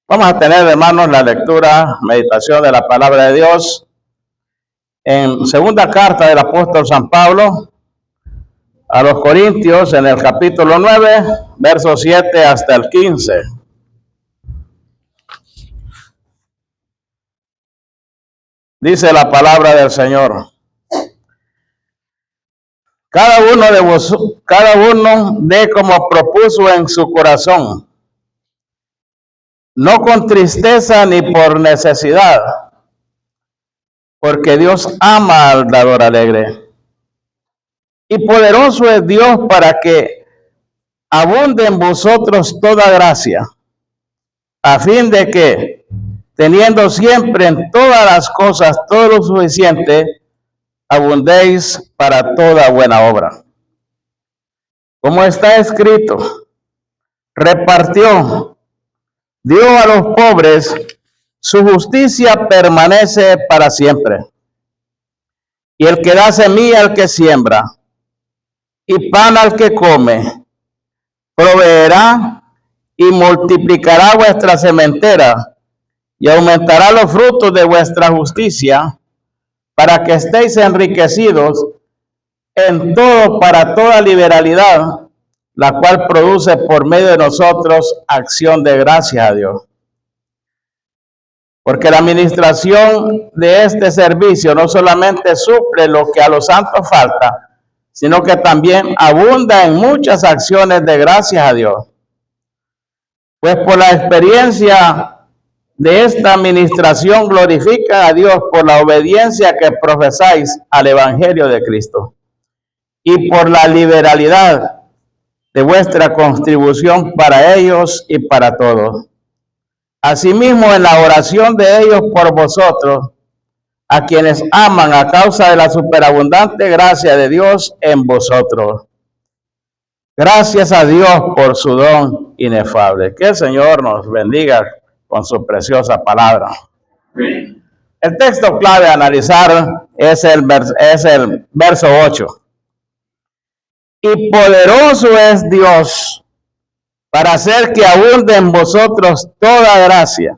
Vamos a tener, hermanos, la lectura, meditación de la palabra de Dios en segunda carta del apóstol San Pablo a los Corintios, en el capítulo 9, versos 7 hasta el 15. Dice la palabra del Señor: cada uno dé como propuso en su corazón, no con tristeza ni por necesidad, porque Dios ama al dador alegre. Y poderoso es Dios para que abunde en vosotros toda gracia, a fin de que, teniendo siempre en todas las cosas todo lo suficiente, abundéis para toda buena obra. Como está escrito, repartió, dio a los pobres, su justicia permanece para siempre. Y el que da semilla al que siembra, y pan al que come, proveerá y multiplicará vuestra sementera, y aumentará los frutos de vuestra justicia, para que estéis enriquecidos en todo para toda liberalidad, la cual produce por medio de nosotros acción de gracias a Dios. Porque la administración de este servicio no solamente suple lo que a los santos falta, sino que también abunda en muchas acciones de gracias a Dios. Pues por la experiencia de esta administración glorifican a Dios por la obediencia que profesáis al Evangelio de Cristo y por la liberalidad de vuestra contribución para ellos y para todos. Asimismo, en la oración de ellos por vosotros, a quienes aman a causa de la superabundante gracia de Dios en vosotros. Gracias a Dios por su don inefable. Que el Señor nos bendiga con su preciosa palabra. El texto clave a analizar es el verso 8. Y poderoso es Dios para hacer que abunde en vosotros toda gracia,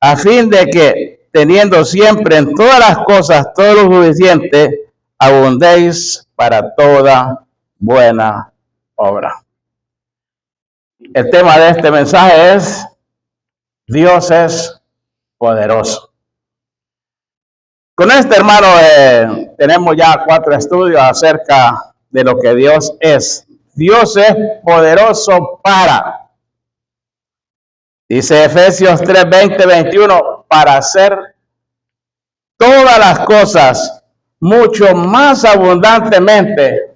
a fin de que, teniendo siempre en todas las cosas todo lo suficiente, abundéis para toda buena obra. El tema de este mensaje es: Dios es poderoso. Con este, hermano, tenemos ya 4 estudios acerca de lo que Dios es. Dios es poderoso para, dice Efesios 3, 20, 21, para hacer todas las cosas mucho más abundantemente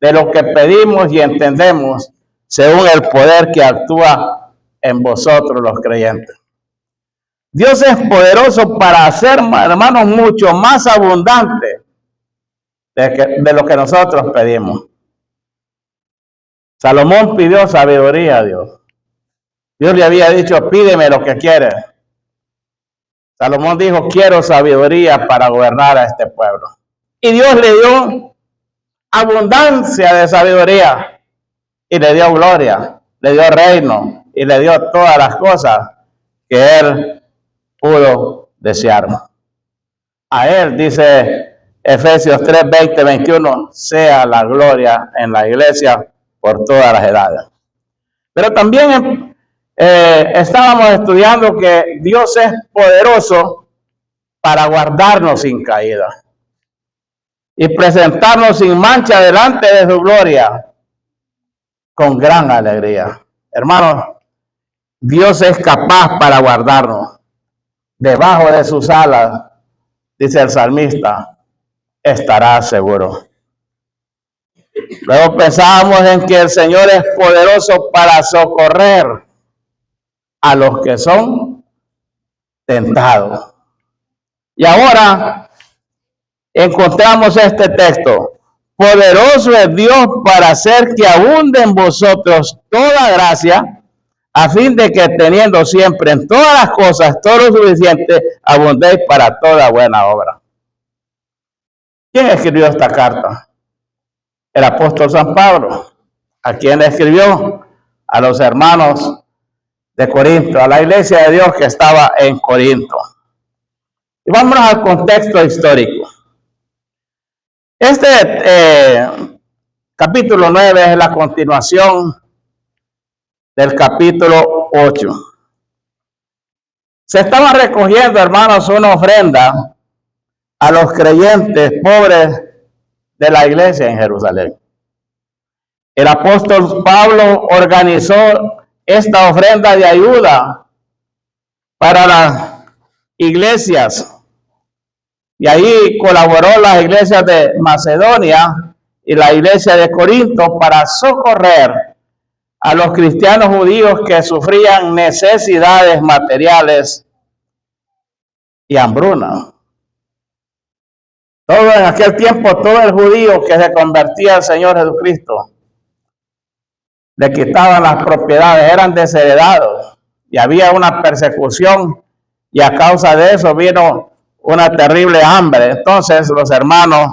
de lo que pedimos y entendemos, según el poder que actúa en vosotros los creyentes. Dios es poderoso para hacer, hermanos, mucho más abundante de lo que nosotros pedimos. Salomón pidió sabiduría a Dios. Dios le había dicho: pídeme lo que quieres. Salomón dijo: quiero sabiduría para gobernar a este pueblo. Y Dios le dio abundancia de sabiduría, y le dio gloria, le dio reino, y le dio todas las cosas que él pudo desear. A él, dice Efesios 3, 20, 21, sea la gloria en la iglesia por todas las edades. Pero también estábamos estudiando que Dios es poderoso para guardarnos sin caída y presentarnos sin mancha delante de su gloria con gran alegría. Hermanos, Dios es capaz para guardarnos. Debajo de sus alas, dice el salmista, estará seguro. Luego pensábamos en que el Señor es poderoso para socorrer a los que son tentados. Y ahora encontramos este texto: poderoso es Dios para hacer que abunde en vosotros toda gracia, a fin de que, teniendo siempre en todas las cosas todo lo suficiente, abundéis para toda buena obra. ¿Quién escribió esta carta? El apóstol San Pablo. ¿A quién le escribió? A los hermanos de Corinto, a la iglesia de Dios que estaba en Corinto. Y vámonos al contexto histórico. Este capítulo 9 es la continuación del capítulo 8. Se estaba recogiendo, hermanos, una ofrenda a los creyentes pobres de la iglesia en Jerusalén. El apóstol Pablo organizó esta ofrenda de ayuda para las iglesias y ahí colaboró las iglesias de Macedonia y la iglesia de Corinto para socorrer a los cristianos judíos que sufrían necesidades materiales y hambruna. Todo en aquel tiempo, todo el judío que se convertía al Señor Jesucristo, le quitaban las propiedades, eran desheredados y había una persecución y a causa de eso vino una terrible hambre. Entonces los hermanos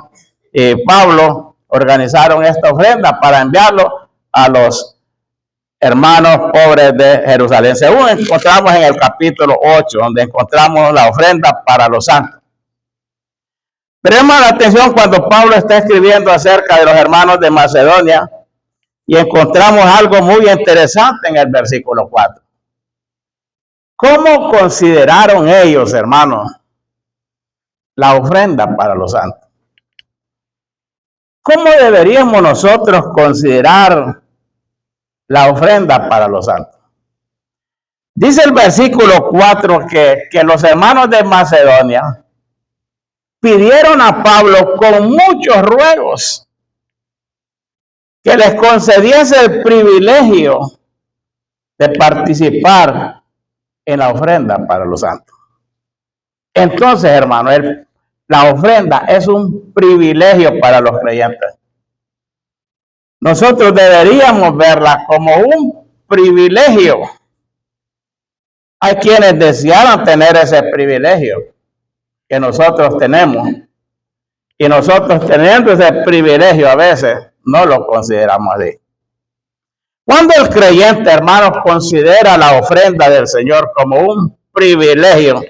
Pablo organizaron esta ofrenda para enviarlo a los hermanos pobres de Jerusalén. Según encontramos en el capítulo 8, donde encontramos la ofrenda para los santos. Pero llama la atención cuando Pablo está escribiendo acerca de los hermanos de Macedonia y encontramos algo muy interesante en el versículo 4. ¿Cómo consideraron ellos, hermanos, la ofrenda para los santos? ¿Cómo deberíamos nosotros considerar la ofrenda para los santos? Dice el versículo 4 que los hermanos de Macedonia pidieron a Pablo con muchos ruegos que les concediese el privilegio de participar en la ofrenda para los santos. Entonces, hermano, la ofrenda es un privilegio para los creyentes. Nosotros deberíamos verla como un privilegio. Hay quienes desearan tener ese privilegio que nosotros tenemos. Y nosotros teniendo ese privilegio a veces no lo consideramos así. Cuando el creyente, hermanos, considera la ofrenda del Señor como un privilegio,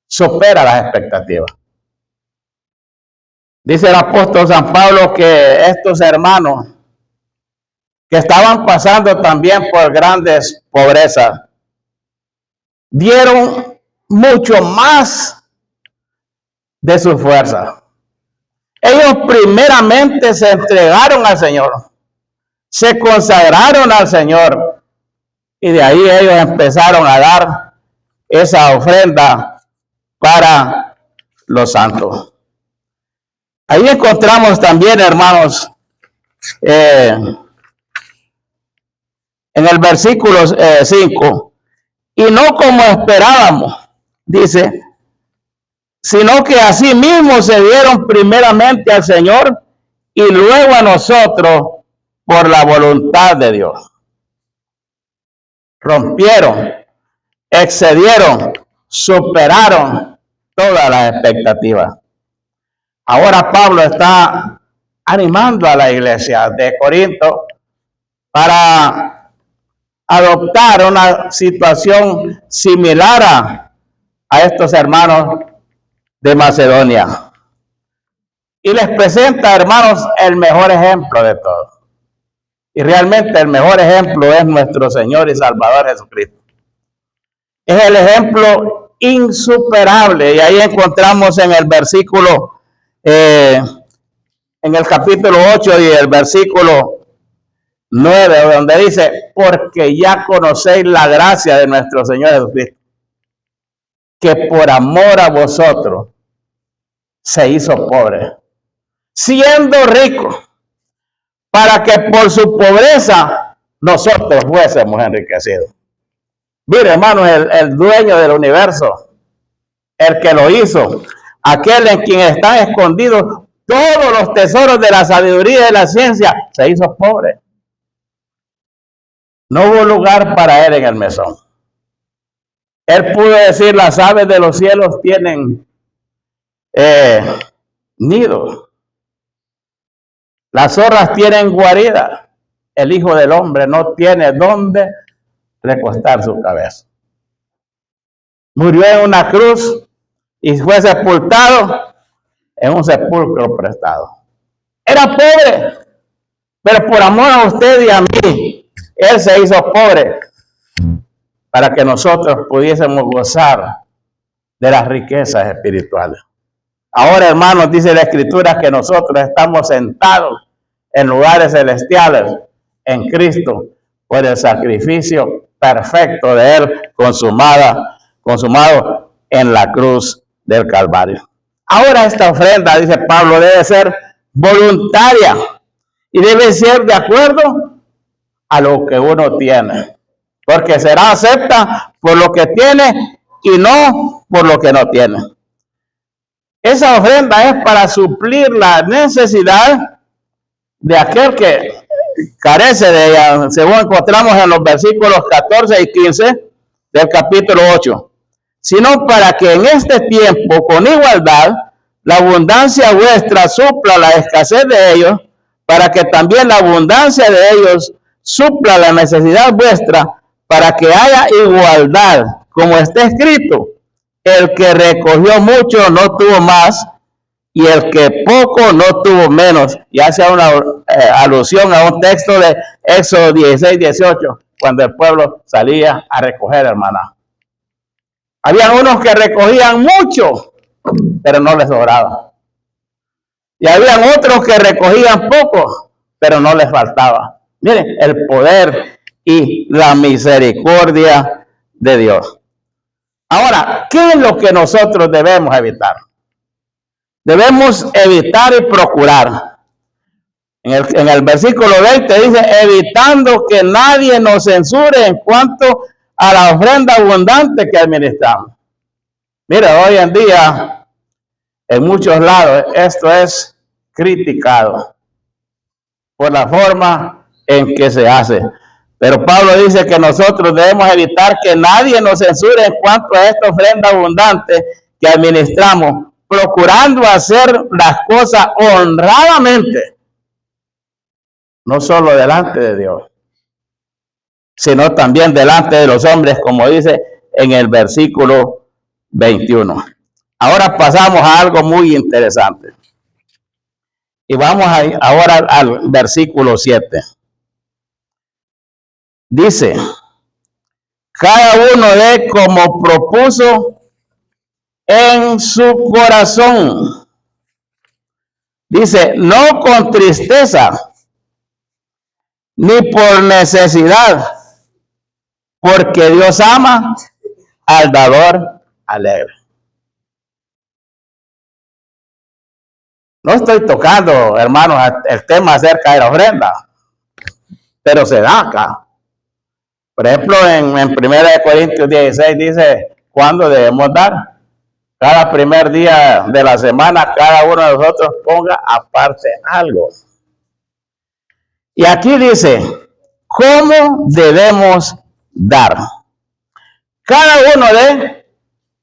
supera las expectativas. Dice el apóstol San Pablo que estos hermanos que estaban pasando también por grandes pobrezas, dieron mucho más de su fuerza. Ellos primeramente se entregaron al Señor, se consagraron al Señor y de ahí ellos empezaron a dar esa ofrenda para los santos. Ahí encontramos también, hermanos, en el versículo 5, y no como esperábamos, dice, sino que así mismo se dieron primeramente al Señor y luego a nosotros por la voluntad de Dios. Rompieron, excedieron, superaron todas las expectativas. Ahora Pablo está animando a la iglesia de Corinto para adoptar una situación similar a estos hermanos de Macedonia. Y les presenta, hermanos, el mejor ejemplo de todos. Y realmente el mejor ejemplo es nuestro Señor y Salvador Jesucristo. Es el ejemplo insuperable. Y ahí encontramos en el versículo, en el capítulo 8 y el versículo 9, donde dice, porque ya conocéis la gracia de nuestro Señor Jesucristo, que por amor a vosotros se hizo pobre, siendo rico, para que por su pobreza nosotros fuésemos enriquecidos. Mire, hermano, el dueño del universo, el que lo hizo, aquel en quien están escondidos todos los tesoros de la sabiduría y de la ciencia, se hizo pobre. No hubo lugar para él en el mesón. Él pudo decir, las aves de los cielos tienen nido. Las zorras tienen guarida. El Hijo del Hombre no tiene dónde recostar su cabeza. Murió en una cruz y fue sepultado en un sepulcro prestado. Era pobre, pero por amor a usted y a mí, Él se hizo pobre para que nosotros pudiésemos gozar de las riquezas espirituales. Ahora, hermanos, dice la Escritura que nosotros estamos sentados en lugares celestiales en Cristo por el sacrificio perfecto de Él consumado en la cruz del Calvario. Ahora esta ofrenda, dice Pablo, debe ser voluntaria y debe ser de acuerdo a lo que uno tiene, porque será acepta por lo que tiene y no por lo que no tiene. Esa ofrenda es para suplir la necesidad de aquel que carece de ella, según encontramos en los versículos 14 y 15 del capítulo 8, sino para que en este tiempo, con igualdad, la abundancia vuestra supla la escasez de ellos, para que también la abundancia de ellos supla la necesidad vuestra, para que haya igualdad, como está escrito: el que recogió mucho no tuvo más, y el que poco no tuvo menos. Y hace una alusión a un texto de Éxodo 16-18, cuando el pueblo salía a recoger, hermana. Había unos que recogían mucho, pero no les sobraba. Y habían otros que recogían poco, pero no les faltaba. Miren, el poder y la misericordia de Dios. Ahora, ¿qué es lo que nosotros debemos evitar? Debemos evitar y procurar. En el versículo 20 dice: evitando que nadie nos censure en cuanto a la ofrenda abundante que administramos. Mira, hoy en día, en muchos lados, esto es criticado por la forma en que se hace. Pero Pablo dice que nosotros debemos evitar que nadie nos censure en cuanto a esta ofrenda abundante que administramos, procurando hacer las cosas honradamente, no solo delante de Dios, sino también delante de los hombres, como dice en el versículo 21. Ahora pasamos a algo muy interesante. Y vamos ahora al versículo 7. Dice: cada uno dé como propuso en su corazón. Dice: no con tristeza, ni por necesidad, porque Dios ama al dador alegre. No estoy tocando, hermanos, el tema acerca de la ofrenda, pero se da acá. Por ejemplo, en 1 Corintios 16 dice: ¿cuándo debemos dar? Cada primer día de la semana, cada uno de nosotros ponga aparte algo. Y aquí dice: ¿cómo debemos dar? Cada uno dé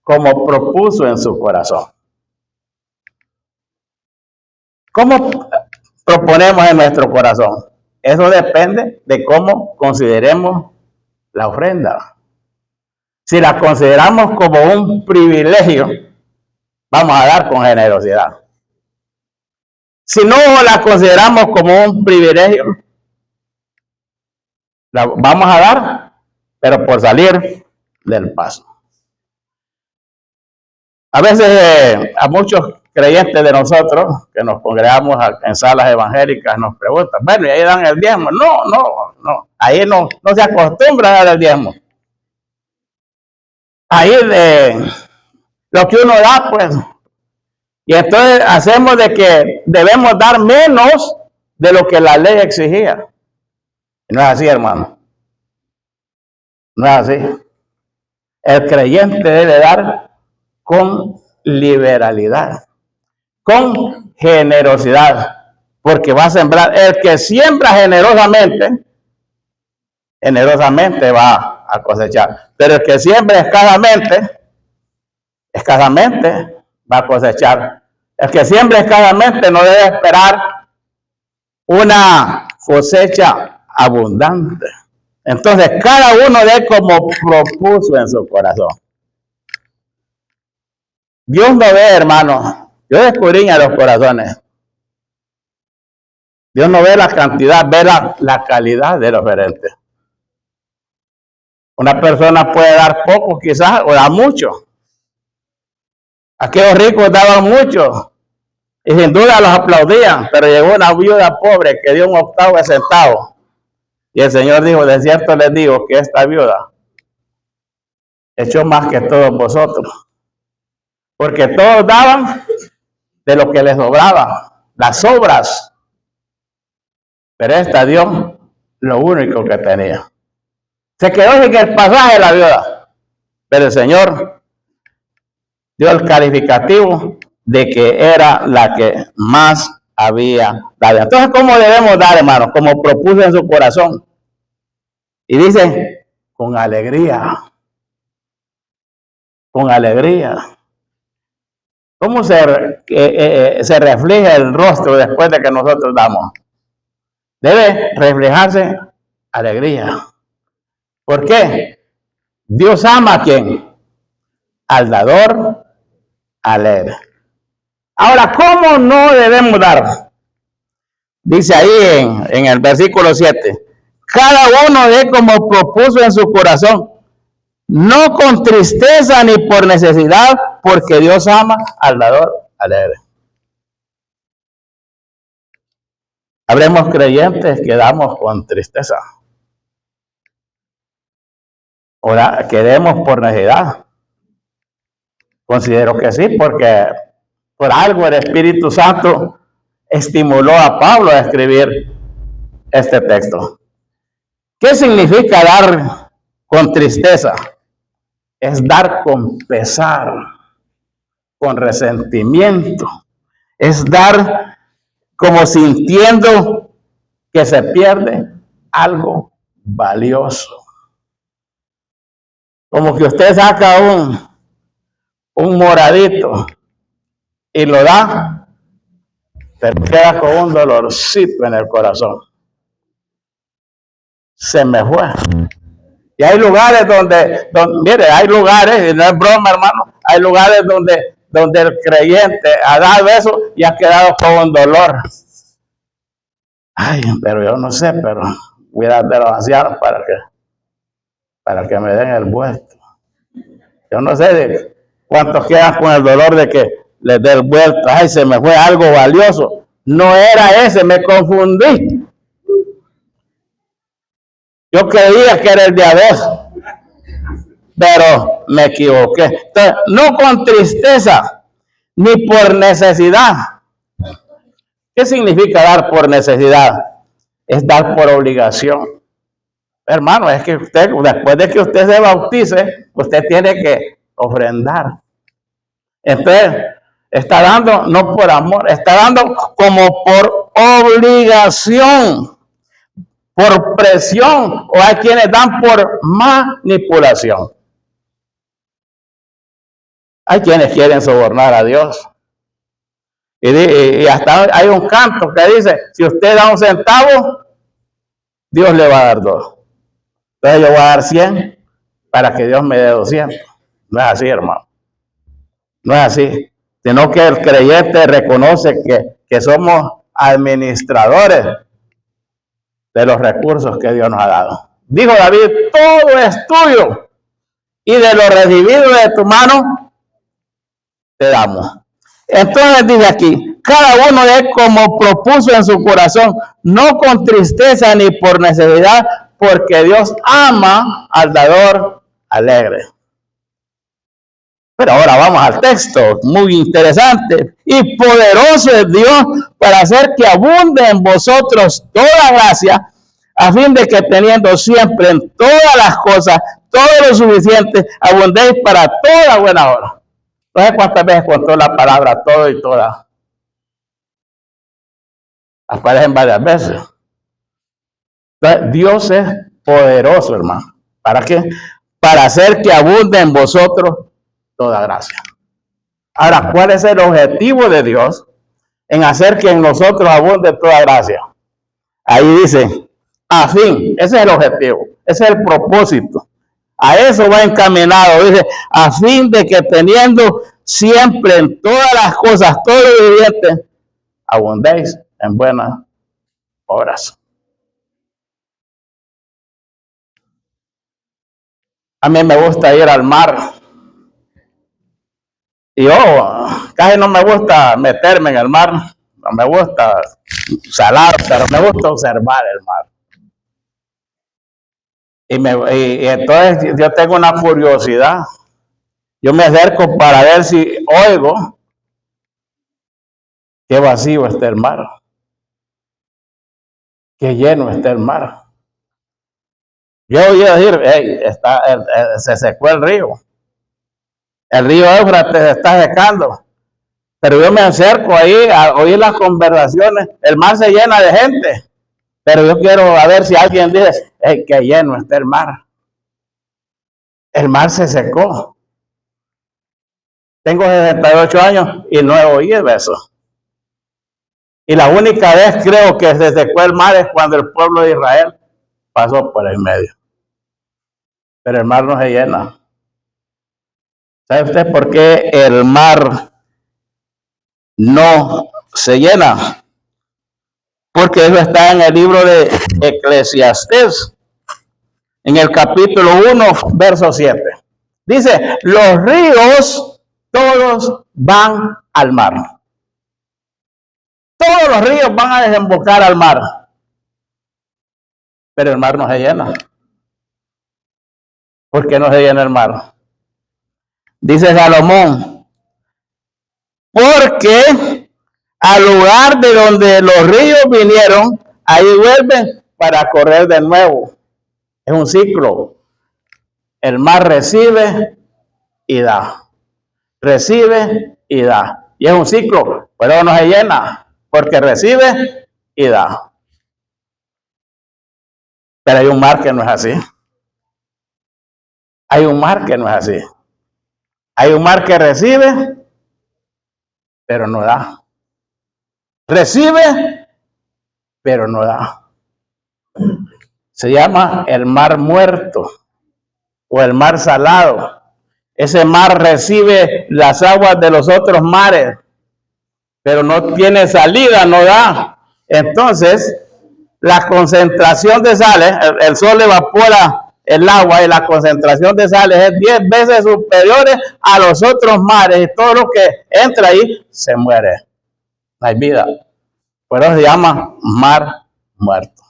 como propuso en su corazón. ¿Cómo proponemos en nuestro corazón? Eso depende de cómo consideremos la ofrenda. Si la consideramos como un privilegio, vamos a dar con generosidad. Si no la consideramos como un privilegio, la vamos a dar, pero por salir del paso. A veces a muchos creyentes de nosotros que nos congregamos en salas evangélicas nos preguntan: bueno, ¿y ahí dan el diezmo? No. Ahí no se acostumbra a dar el diezmo. Ahí de lo que uno da, pues. Y entonces hacemos de que debemos dar menos de lo que la ley exigía. No es así, hermano. No es así. El creyente debe dar con liberalidad, con generosidad, porque va a sembrar. El que siembra generosamente va a cosechar. Pero el que siembra escasamente va a cosechar. El que siembra escasamente no debe esperar una cosecha abundante. Entonces, cada uno de como propuso en su corazón. Dios no ve, hermano. Dios escudriña los corazones. Dios no ve la cantidad, ve la calidad del oferente. Una persona puede dar poco quizás o da mucho. Aquellos ricos daban mucho y sin duda los aplaudían, pero llegó una viuda pobre que dio un octavo de centavo. Y el Señor dijo, de cierto les digo que esta viuda echó más que todos vosotros. Porque todos daban de lo que les sobraba, las obras. Pero esta dio lo único que tenía. Se quedó sin el pasaje de la viuda. Pero el Señor dio el calificativo de que era la que más había dado. Entonces, ¿cómo debemos dar, hermanos? Como propuso en su corazón. Y dice, con alegría. Con alegría. ¿Cómo se refleja el rostro después de que nosotros damos? Debe reflejarse alegría. ¿Por qué? Dios ama a ¿quién? Al dador alegre. Ahora, ¿cómo no debemos dar? Dice ahí en el versículo 7. Cada uno de como propuso en su corazón, no con tristeza ni por necesidad, porque Dios ama al dador alegre. Habremos creyentes que damos con tristeza. Ahora, que demos por necesidad. Considero que sí, porque por algo el Espíritu Santo estimuló a Pablo a escribir este texto. ¿Qué significa dar con tristeza? Es dar con pesar, con resentimiento. Es dar como sintiendo que se pierde algo valioso. Como que usted saca un moradito y lo da, pero queda con un dolorcito en el corazón. Se me fue. Y hay lugares donde mire, hay lugares, y no es broma, hermano, hay lugares donde el creyente ha dado eso y ha quedado con un dolor. Ay, pero yo no sé, pero voy a dar de los ancianos para que me den el vuelto. Yo no sé de cuántos quedan con el dolor de que les dé el vuelto. Ay, se me fue algo valioso. No era ese, me confundí. Yo creía que era el de Abel, pero me equivoqué. Entonces, no con tristeza, ni por necesidad. ¿Qué significa dar por necesidad? Es dar por obligación. Hermano, es que usted, después de que usted se bautice, usted tiene que ofrendar. Entonces, está dando no por amor, está dando como por obligación, por presión, o hay quienes dan por manipulación. Hay quienes quieren sobornar a Dios. Y hasta hay un canto que dice, si usted da 1 centavo, Dios le va a dar 2. Entonces yo voy a dar 100 para que Dios me dé 200. No es así, hermano. No es así. Sino que el creyente reconoce que somos administradores de los recursos que Dios nos ha dado. Dijo David, todo es tuyo y de lo recibido de tu mano te damos. Entonces dice aquí, cada uno es como propuso en su corazón, no con tristeza ni por necesidad, porque Dios ama al dador alegre. Pero ahora vamos al texto, muy interesante. Y poderoso es Dios para hacer que abunde en vosotros toda gracia, a fin de que teniendo siempre en todas las cosas todo lo suficiente, abundéis para toda buena obra. No sé cuántas veces contó la palabra todo y toda. Aparecen varias veces. Entonces, Dios es poderoso, hermano. ¿Para qué? Para hacer que abunde en vosotros toda gracia. Ahora, ¿cuál es el objetivo de Dios en hacer que en nosotros abunde toda gracia? Ahí dice, a fin, ese es el objetivo. Ese es el propósito. A eso va encaminado, dice, a fin de que teniendo siempre en todas las cosas, todo lo viviente, abundéis en buenas obras. A mí me gusta ir al mar. Y yo casi no me gusta meterme en el mar. No me gusta salar, pero me gusta observar el mar. Y entonces yo tengo una curiosidad. Yo me acerco para ver si oigo qué vacío está el mar, qué lleno está el mar. Yo oí decir, hey, se secó el río Éufrates se está secando, pero yo me acerco ahí a oír las conversaciones, el mar se llena de gente, pero yo quiero a ver si alguien dice, hey, qué lleno está el mar se secó. Tengo 68 años y no he oído eso. Y la única vez creo que se secó el mar es cuando el pueblo de Israel pasó por el medio. Pero el mar no se llena. ¿Sabe usted por qué el mar no se llena? Porque eso está en el libro de Eclesiastés, en el capítulo 1, verso 7. Dice, los ríos todos van al mar. Todos los ríos van a desembocar al mar. Pero el mar no se llena. ¿Por qué no se llena el mar? Dice Salomón, porque al lugar de donde los ríos vinieron, ahí vuelven para correr de nuevo. Es un ciclo. El mar recibe y da. Recibe y da. Y es un ciclo, pero no se llena, porque recibe y da. Pero hay un mar que no es así. Hay un mar que no es así. Hay un mar que recibe, pero no da. Recibe, pero no da. Se llama el mar muerto o el mar salado. Ese mar recibe las aguas de los otros mares, pero no tiene salida, no da. Entonces, la concentración de sales, el sol evapora el agua y la concentración de sales es 10 veces superior a los otros mares y todo lo que entra ahí se muere. No hay vida. Por eso se llama mar muerto.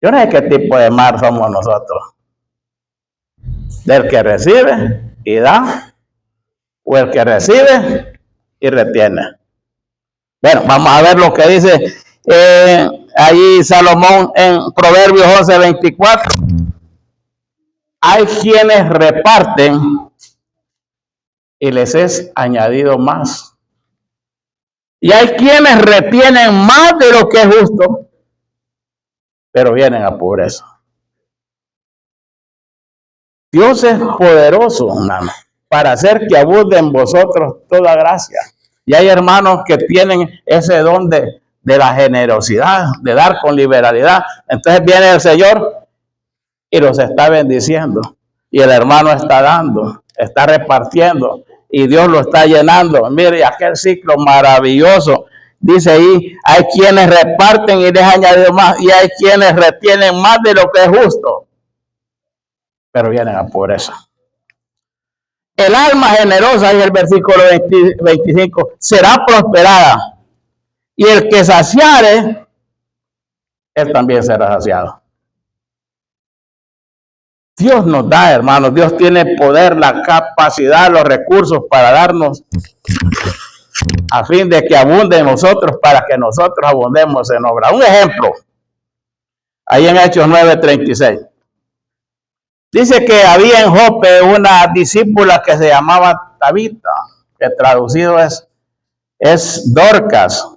Yo no sé qué tipo de mar somos nosotros. Del que recibe y da, o el que recibe y retiene. Bueno, vamos a ver lo que dice ahí Salomón en Proverbios 11:24. Hay quienes reparten y les es añadido más. Y hay quienes retienen más de lo que es justo, pero vienen a pobreza. Dios es poderoso, hermano, para hacer que abunde en vosotros toda gracia. Y hay hermanos que tienen ese don de la generosidad, de dar con liberalidad. Entonces viene el Señor y los está bendiciendo. Y el hermano está dando, está repartiendo. Y Dios lo está llenando. Mire, aquel ciclo maravilloso. Dice ahí, hay quienes reparten y les añaden más. Y hay quienes retienen más de lo que es justo, pero vienen a pobreza. El alma generosa, en el versículo 25, será prosperada. Y el que saciare, él también será saciado. Dios nos da, hermanos. Dios tiene poder, la capacidad, los recursos para darnos a fin de que abunde en nosotros, para que nosotros abundemos en obra. Un ejemplo, ahí en Hechos 9:36. Dice que había en Jope una discípula que se llamaba Tabita, que traducido es Dorcas.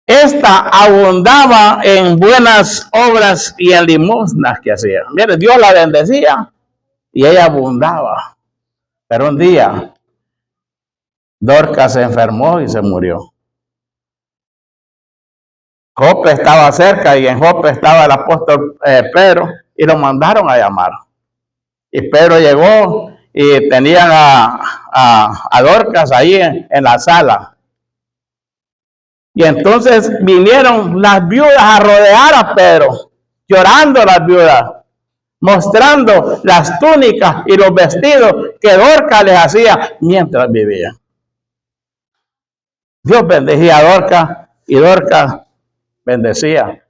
Esta abundaba en buenas obras y en limosnas que hacía. Mire, Dios la bendecía y ella abundaba. Pero un día Dorcas se enfermó y se murió. Jope estaba cerca y en Jope estaba el apóstol Pedro y lo mandaron a llamar. Y Pedro llegó y tenían a Dorcas ahí en la sala. Y entonces vinieron las viudas a rodear a Pedro, llorando las viudas, mostrando las túnicas y los vestidos que Dorcas les hacía mientras vivía. Dios bendecía a Dorcas y Dorcas bendecía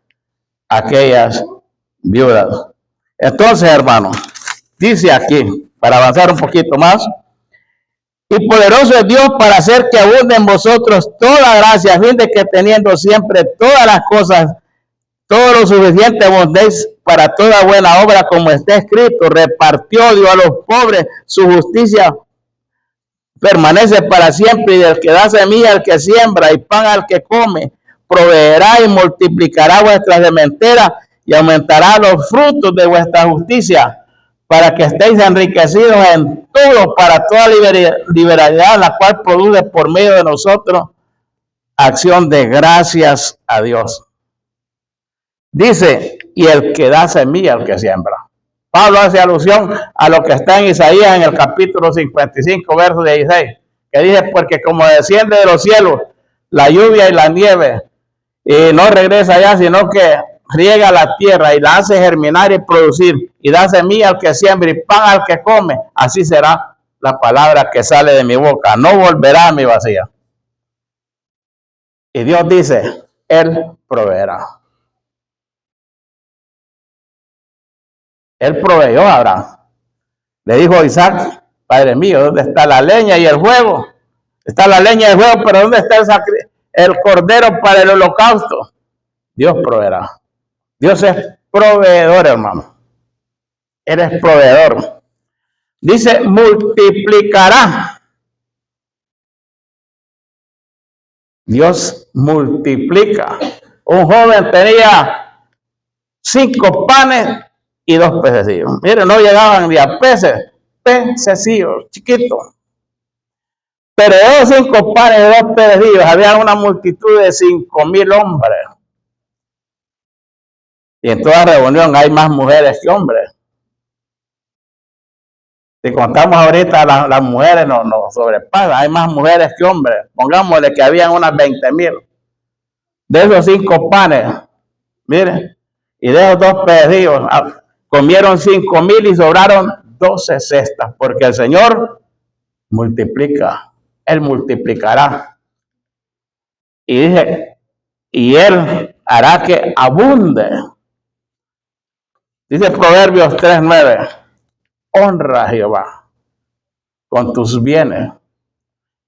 a aquellas viudas. Entonces, hermanos, dice aquí, para avanzar un poquito más, y poderoso es Dios para hacer que abunde en vosotros toda gracia, a fin de que teniendo siempre todas las cosas, todo lo suficiente abundéis para toda buena obra, como está escrito, repartió Dios a los pobres, su justicia permanece para siempre, y del que da semilla al que siembra y pan al que come, proveerá y multiplicará vuestras sementeras y aumentará los frutos de vuestra justicia, para que estéis enriquecidos en todo, para toda liberalidad, la cual produce por medio de nosotros acción de gracias a Dios. Dice, y el que da semilla al que siembra. Pablo hace alusión a lo que está en Isaías en el capítulo 55, verso 16, que dice, porque como desciende de los cielos la lluvia y la nieve, y no regresa allá, sino que riega la tierra y la hace germinar y producir, y da semilla al que siembra y pan al que come, así será la palabra que sale de mi boca, no volverá a mi vacía. Y Dios dice, Él proveerá. Él proveyó a Abraham. Le dijo a Isaac, Padre mío, ¿dónde está la leña y el fuego? Está la leña y el fuego, pero ¿dónde está el cordero para el holocausto? Dios proveerá. Dios es proveedor, hermano. Él es proveedor. Dice, multiplicará. Dios multiplica. Un joven tenía 5 panes y 2 pececillos. Miren, no llegaban ni a peces, pececillos, chiquitos. Pero de esos 5 panes y 2 pececillos había una multitud de 5,000 hombres. Y en toda reunión hay más mujeres que hombres. Si contamos ahorita, las mujeres nos sobrepasan. Hay más mujeres que hombres. Pongámosle que habían unas 20,000. De esos 5 panes, miren, y de esos 2 pececillos, comieron 5,000 y sobraron 12 cestas, porque el Señor multiplica. Él multiplicará. Y dice, y Él hará que abunde. Dice Proverbios 3:9, honra a Jehová con tus bienes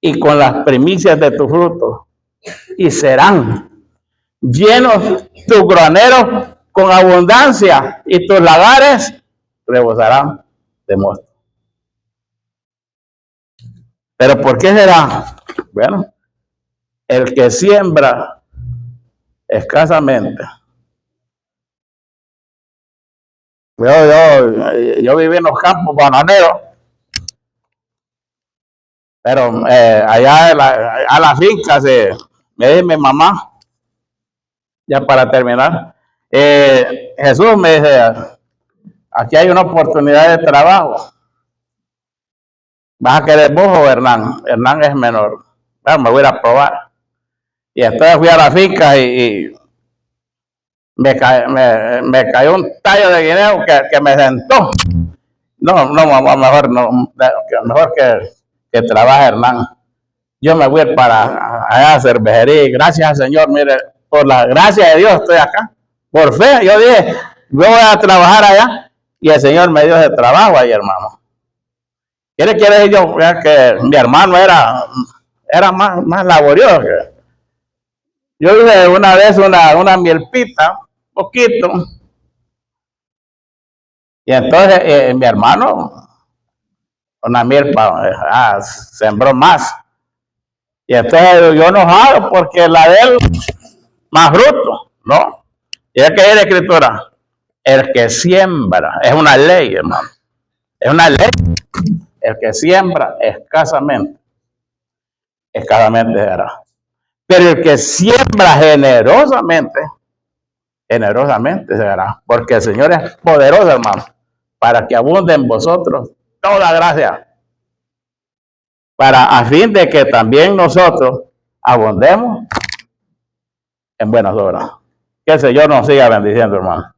y con las primicias de tu fruto, y serán llenos tus graneros con abundancia, y tus lagares rebosarán de mosto. ¿Pero por qué será? Bueno, el que siembra escasamente. Yo viví en los campos bananeros, pero allá a la finca me dice mi mamá, ya para terminar, Jesús me dice, aquí hay una oportunidad de trabajo. ¿Vas a querer vos o Hernán? Hernán es menor. Bueno, me voy a probar. Y entonces fui a la finca y me cayó un tallo de guineo que me sentó. No, mejor que trabaje Hernán. Yo me voy para allá a cervecería y gracias al Señor, mire, por la gracia de Dios estoy acá. Por fe, yo dije, yo voy a trabajar allá y el Señor me dio ese trabajo ahí, hermano. Quiere decir yo que mi hermano era más laborioso. Yo hice una vez una mielpita, poquito, y entonces mi hermano, una mielpa, sembró más. Y entonces yo enojado porque la de él más fruto, ¿no? Y es que es la escritura, el que siembra, es una ley, hermano, es una ley. El que siembra escasamente será. Pero el que siembra generosamente se dará. Porque el Señor es poderoso, hermano, para que abunde en vosotros toda gracia. A fin de que también nosotros abundemos en buenas obras. Que el Señor nos siga bendiciendo, hermano.